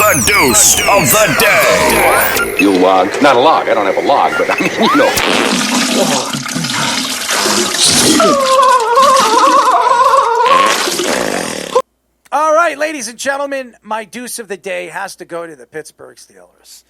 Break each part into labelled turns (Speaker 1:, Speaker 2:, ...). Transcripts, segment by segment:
Speaker 1: The deuce of the day.
Speaker 2: You log. Not a log. I don't have a log, but I mean, you know.
Speaker 3: All right, ladies and gentlemen, my deuce of the day has to go to the Pittsburgh Steelers.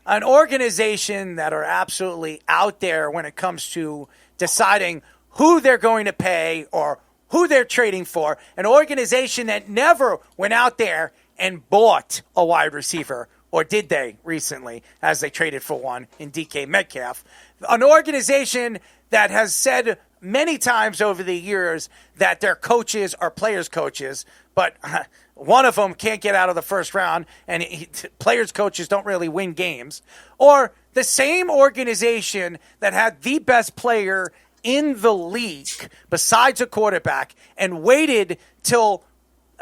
Speaker 3: An organization that are absolutely out there when it comes to deciding who they're going to pay or who they're trading for. An organization that never went out there and bought a wide receiver, or did they recently, as they traded for one in DK Metcalf. An organization that has said many times over the years that their coaches are players' coaches, but one of them can't get out of the first round, and players' coaches don't really win games. Or the same organization that had the best player in the league, besides a quarterback, and waited till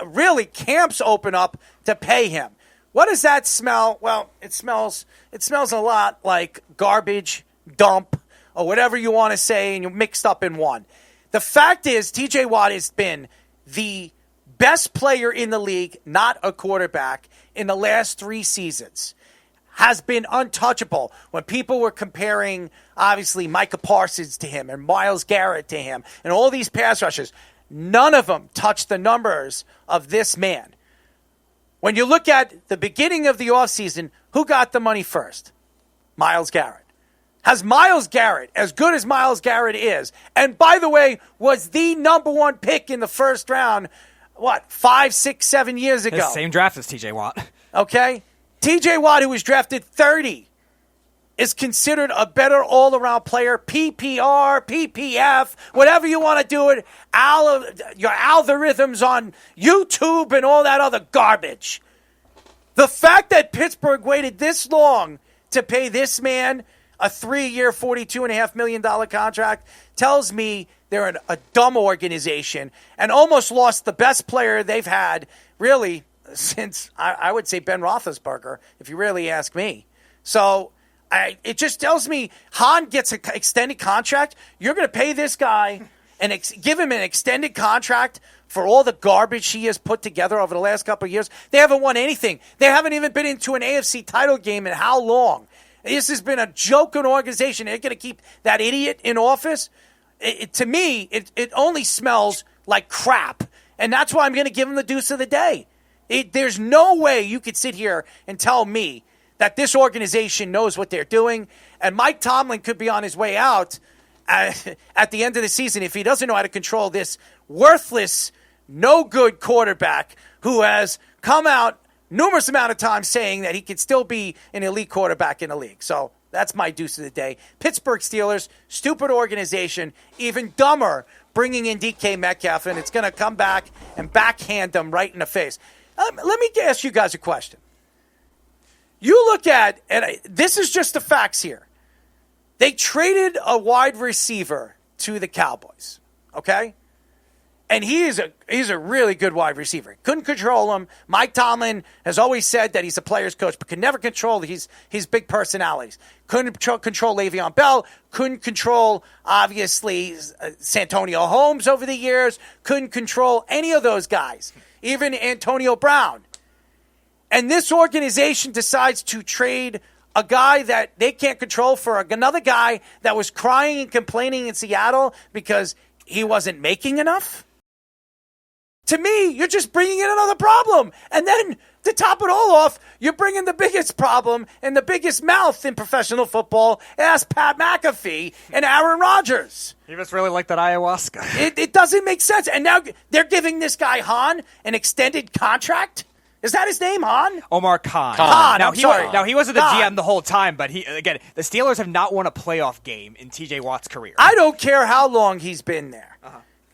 Speaker 3: really camps open up to pay him. What does that smell? Well, it smells a lot like garbage, dump, or whatever you want to say, and you're mixed up in one. The fact is, TJ Watt has been the best player in the league, not a quarterback, in the last 3 seasons. Has been untouchable. When people were comparing, obviously, Micah Parsons to him and Myles Garrett to him and all these pass rushers, none of them touched the numbers of this man. When you look at the beginning of the offseason, who got the money first? Myles Garrett. Has Myles Garrett, as good as Myles Garrett is, and by the way, was the number 1 pick in the first round, 5, 6, 7 years ago?
Speaker 4: Same draft as TJ Watt.
Speaker 3: Okay? TJ Watt, who was drafted 30, is considered a better all-around player, PPR, PPF, whatever you want to do it, your algorithms on YouTube and all that other garbage. The fact that Pittsburgh waited this long to pay this man a 3-year, $42.5 million contract tells me they're a dumb organization and almost lost the best player they've had, really, since, I would say, Ben Roethlisberger, if you really ask me. So it just tells me Hahn gets an extended contract. You're going to pay this guy and give him an extended contract for all the garbage he has put together over the last couple of years. They haven't won anything. They haven't even been into an AFC title game in how long? This has been a joking organization. They're going to keep that idiot in office. To me, it only smells like crap. And that's why I'm going to give him the deuce of the day. There's no way you could sit here and tell me that this organization knows what they're doing. And Mike Tomlin could be on his way out at the end of the season if he doesn't know how to control this worthless, no-good quarterback who has come out numerous amount of times saying that he could still be an elite quarterback in the league. So that's my deuce of the day. Pittsburgh Steelers, stupid organization, even dumber, bringing in DK Metcalf, and it's going to come back and backhand them right in the face. Let me ask you guys a question. You look at, and this is just the facts here. They traded a wide receiver to the Cowboys, okay? And he's a really good wide receiver. Couldn't control him. Mike Tomlin has always said that he's a player's coach, but could never control his big personalities. Couldn't control Le'Veon Bell. Couldn't control, obviously, Santonio Holmes over the years. Couldn't control any of those guys, even Antonio Brown. And this organization decides to trade a guy that they can't control for another guy that was crying and complaining in Seattle because he wasn't making enough? To me, you're just bringing in another problem. And then, to top it all off, you're bringing the biggest problem and the biggest mouth in professional football, as Pat McAfee and Aaron Rodgers.
Speaker 4: He must really like that ayahuasca.
Speaker 3: It doesn't make sense. And now they're giving this guy, Hahn, an extended contract? Is that his name, Hahn?
Speaker 4: Omar Khan.
Speaker 3: Now,
Speaker 4: he wasn't the
Speaker 3: Khan.
Speaker 4: GM the whole time, but the Steelers have not won a playoff game in TJ Watt's career.
Speaker 3: I don't care how long he's been there.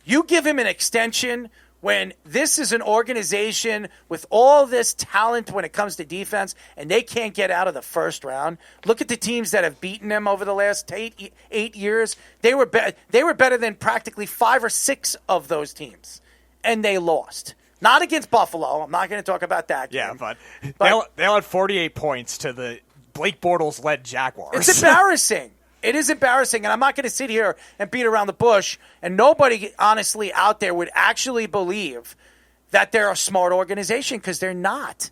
Speaker 3: You give him an extension when this is an organization with all this talent when it comes to defense, and they can't get out of the first round. Look at the teams that have beaten them over the last eight years. They were better than practically 5 or 6 of those teams, and they lost. Not against Buffalo. I'm not going to talk about that game.
Speaker 4: Yeah, but they had 48 points to the Blake Bortles-led Jaguars.
Speaker 3: It's embarrassing. It is embarrassing, and I'm not going to sit here and beat around the bush, and nobody, honestly, out there would actually believe that they're a smart organization because they're not.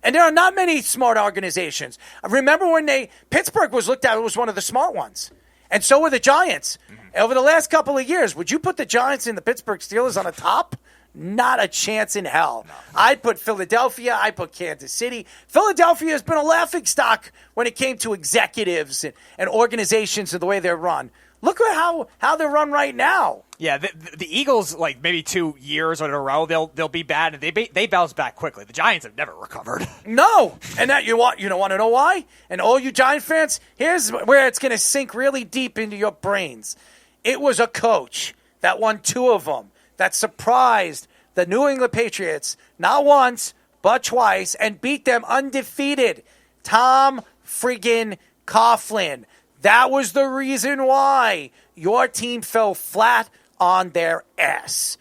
Speaker 3: And there are not many smart organizations. Remember when Pittsburgh was looked at as one of the smart ones. And so were the Giants. Over the last couple of years, would you put the Giants and the Pittsburgh Steelers on the top? Not a chance in hell. No. I'd put Philadelphia. I'd put Kansas City. Philadelphia has been a laughingstock when it came to executives and organizations and the way they're run. Look at how they're run right now.
Speaker 4: Yeah, the Eagles, like maybe 2 years in a row, they'll be bad, and they bounce back quickly. The Giants have never recovered.
Speaker 3: No, and that you don't want to know why? And all you Giant fans, here's where it's going to sink really deep into your brains. It was a coach that won 2 of them that surprised the New England Patriots not once but twice and beat them undefeated. Tom friggin' Coughlin. That was the reason why your team fell flat on their ass.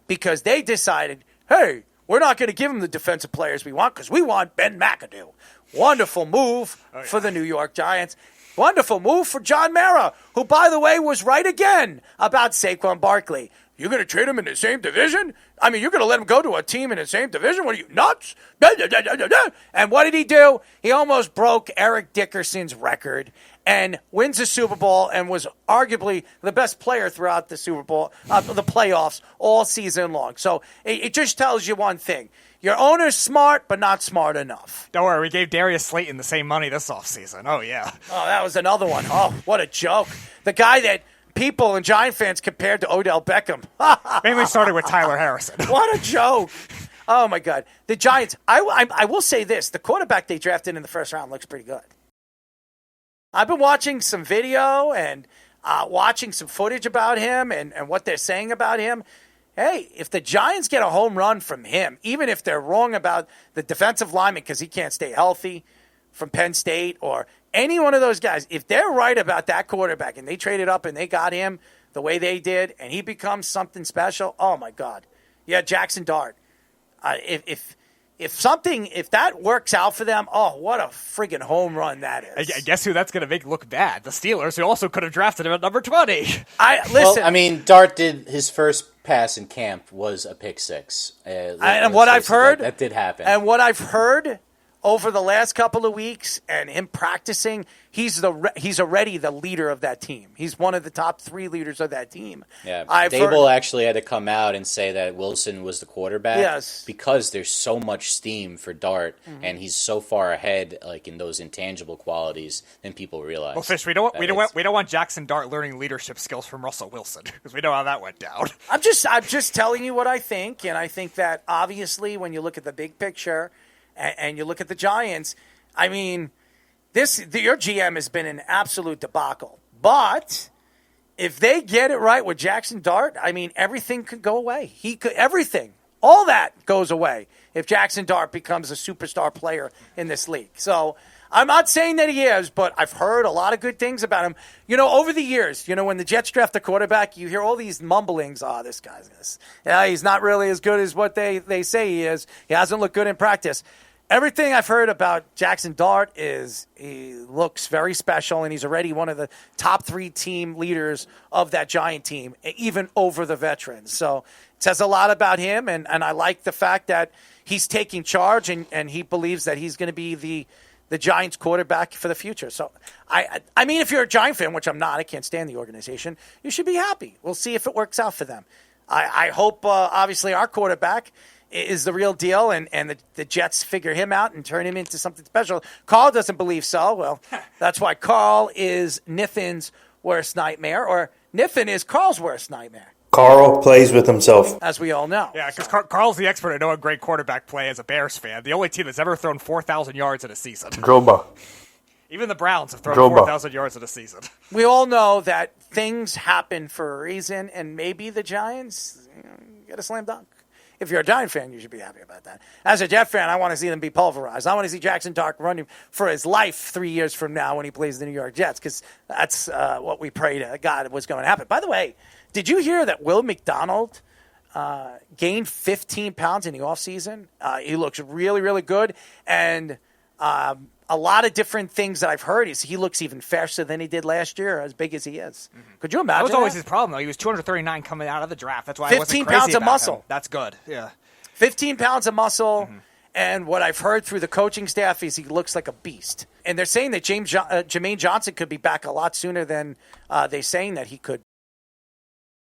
Speaker 3: Because they decided, hey, we're not going to give them the defensive players we want because we want Ben McAdoo. Wonderful move for the New York Giants. Wonderful move for John Mara, who, by the way, was right again about Saquon Barkley. You're going to trade him in the same division? I mean, you're going to let him go to a team in the same division? What are you, nuts? And what did he do? He almost broke Eric Dickerson's record and wins the Super Bowl and was arguably the best player throughout the Super Bowl, the playoffs, all season long. So it just tells you one thing. Your owner's smart, but not smart enough.
Speaker 4: Don't worry, we gave Darius Slayton the same money this offseason. Oh, yeah.
Speaker 3: Oh, that was another one. Oh, what a joke. The guy that people and Giant fans compared to Odell Beckham.
Speaker 4: Mainly started with Tyler Harrison.
Speaker 3: What a joke. Oh, my God. The Giants, I will say this. The quarterback they drafted in the first round looks pretty good. I've been watching some video and watching some footage about him and what they're saying about him. Hey, if the Giants get a home run from him, even if they're wrong about the defensive lineman because he can't stay healthy from Penn State or any one of those guys, if they're right about that quarterback and they traded up and they got him the way they did and he becomes something special, oh, my God. Yeah, Jackson Dart. If that works out for them, oh, what a friggin' home run that is.
Speaker 4: I guess who that's going to make look bad? The Steelers, who also could have drafted him at number 20.
Speaker 5: Dart did his first pass in camp was a pick six.
Speaker 3: And what I've heard,
Speaker 5: that did happen.
Speaker 3: And what I've heard over the last couple of weeks and him practicing, he's already the leader of that team. He's one of the top 3 leaders of that team.
Speaker 5: Yeah, Dable actually had to come out and say that Wilson was the quarterback.
Speaker 3: Yes.
Speaker 5: Because there's so much steam for Dart, and he's so far ahead, like in those intangible qualities, than people realize.
Speaker 4: Well, Fish, we don't want Jackson Dart learning leadership skills from Russell Wilson because we know how that went down.
Speaker 3: I'm just telling you what I think, and I think that obviously when you look at the big picture. And you look at the Giants, I mean, your GM has been an absolute debacle. But if they get it right with Jackson Dart, I mean, everything could go away. Everything, all that goes away if Jackson Dart becomes a superstar player in this league. So I'm not saying that he is, but I've heard a lot of good things about him. You know, over the years, when the Jets draft a quarterback, you hear all these mumblings. Oh, this guy's this. Yeah, he's not really as good as what they say he is. He hasn't looked good in practice. Everything I've heard about Jackson Dart is he looks very special, and he's already one of the top 3 team leaders of that Giant team, even over the veterans. So it says a lot about him, and I like the fact that he's taking charge, and he believes that he's going to be the Giants quarterback for the future. So, I mean, if you're a Giant fan, which I'm not, I can't stand the organization, you should be happy. We'll see if it works out for them. I hope, obviously, our quarterback is the real deal, and the Jets figure him out and turn him into something special. Carl doesn't believe so. Well, that's why Carl is Niffin's worst nightmare, or Niffin is Carl's worst nightmare.
Speaker 6: Carl plays with himself.
Speaker 3: As we all know.
Speaker 4: Yeah, because Carl's the expert at knowing great quarterback play as a Bears fan. The only team that's ever thrown 4,000 yards in a season.
Speaker 6: Joba.
Speaker 4: Even the Browns have thrown 4,000 yards in a season.
Speaker 3: We all know that things happen for a reason, and maybe the Giants get a slam dunk. If you're a Giant fan, you should be happy about that. As a Jet fan, I want to see them be pulverized. I want to see Jackson Dart running for his life 3 years from now when he plays the New York Jets, because that's what we pray to God was going to happen. By the way, did you hear that Will McDonald gained 15 pounds in the offseason? He looks really, really good. And a lot of different things that I've heard is he looks even faster than he did last year, as big as he is. Mm-hmm. Could you imagine
Speaker 4: that? Was always his problem, though. He was 239 coming out of the draft. That's why
Speaker 3: 15 pounds of muscle.
Speaker 4: That's good, yeah.
Speaker 3: 15 pounds of muscle. Mm-hmm. And what I've heard through the coaching staff is he looks like a beast. And they're saying that Jermaine Johnson could be back a lot sooner than they're saying that he could